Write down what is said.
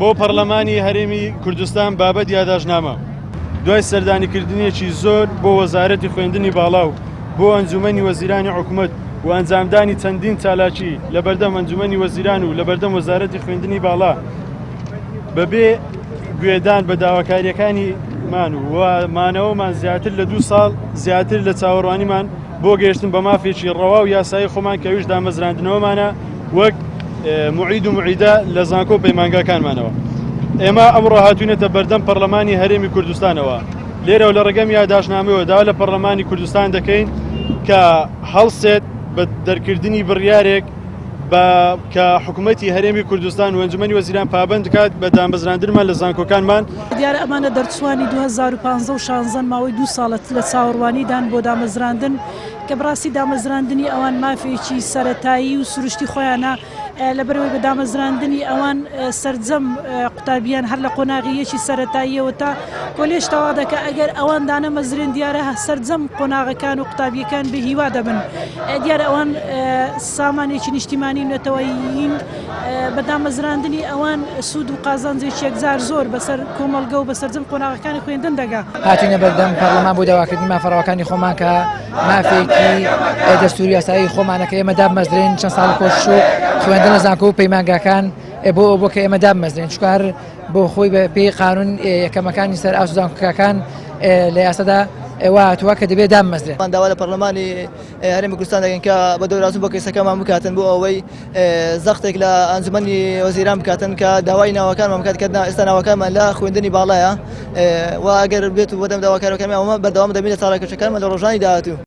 بۆ پەرلەمانی هەرێمی کوردستان بابەت یادداشتنامە دوای سەردانیکردنیەکی زۆر بۆ وەزارەتی خوێندنی باڵا و بۆ ئەنجومەنی وەزیرانی حکوومەت و ئەنجامدانی چەندین چالاکی لە بەردەم ئەنجومەنی وەزیران و لە بەردەم وەزارەتی خوێندنی باڵا بەبێ گوێدان بە داواکاریەکانیمان و مانەوەمان زیاتر لە 2 ساڵ زیاتر لە چاوەڕوانیمان بۆ گەیشتن بە مافێکی ڕەوا و یاسایی خۆمان کەویش دامەزراندنەوەمانە وەک معید و معیدە لە زانکۆ پەیمانگاکانمانەوە. ئێمە ئەمڕۆ هاتوونێتە بەردەم پەرلەمانی هەرێمی کوردستانەوە لێرە و لە ڕێگەم یادداشتنامەوە داوا لە پەرلەمانی کوردستان دەکەین کە هەڵسێت بە دەرکردنی بڕیارێک کە حکوومەتی هەرێمی کوردستان و ئەنجومەنی وەزیران پابند دکات بە دامەزراندنمان لە زانکۆکانمان. دیارە ئەمانە دەرچوانی 2015 و 16 ماوەی 2 ساڵەت لە چاوەڕوانیدان بۆ دامەزراندن کە بڕاستی دامەزراندنی ئەوان مافێکی سەرەتایی و سروشتی خۆیانە لەبەرەوەی بە دامەزراندنی ئەوان سەرجەم قوتابیان هەر لە قۆناغیەکی سەرەتاییەوە تا کۆلێژ تەوا دەکە ئەگەر ئەوان دانەمەزرێن دیارە سەرجەم قۆناغەکان و قوتابیەکان بە هیوا دەبن. دیارە ئەوان سامانێکی نیشتیمانی نەتەوەیین بە دامەزراندنی ئەوان سوود و قازانجێکی یەکجار زۆر بەسەر کۆمەڵگە و بە سەرجەم قۆناغەکانی خوێندن دەگا. هاتوینە بەردەم پەرلەمان بۆ داواکردنی مافەڕەوەکانی خۆمان کە مافێکی دەستوری یاسایی خۆمانەکە ئێمە دامەزرێن چەند ساڵ پۆش و خوێندن لە زانکۆ و پەیمانگاکان بۆ کە ئێمە دامەزرێن چکار بۆ خۆی بە پێی قانون یەکەمەکانی سەر ئاو زانکۆکەکان لە یاسادا هاتووە کە دەبێت دامەزرێن. داوا لە پەرلەمانی هەرێمی کوردستان دەکەین کە بە دەورازوو بۆ کەیسەکەمان بکاتن بۆ ئەوەی زەختێک لە ئەنجومەنی وەزیران بکاتن کە داوای ناوەکانمان بکات کە ئێستا ناوەکانمان لە خوێندنی باڵایە و ئەگەر بێت و بەدەم داواکاریەکانمان ئەومە بەردەوام دەبێت لە چالاکێشەکانمان لە ڕۆژانی داهاتوو.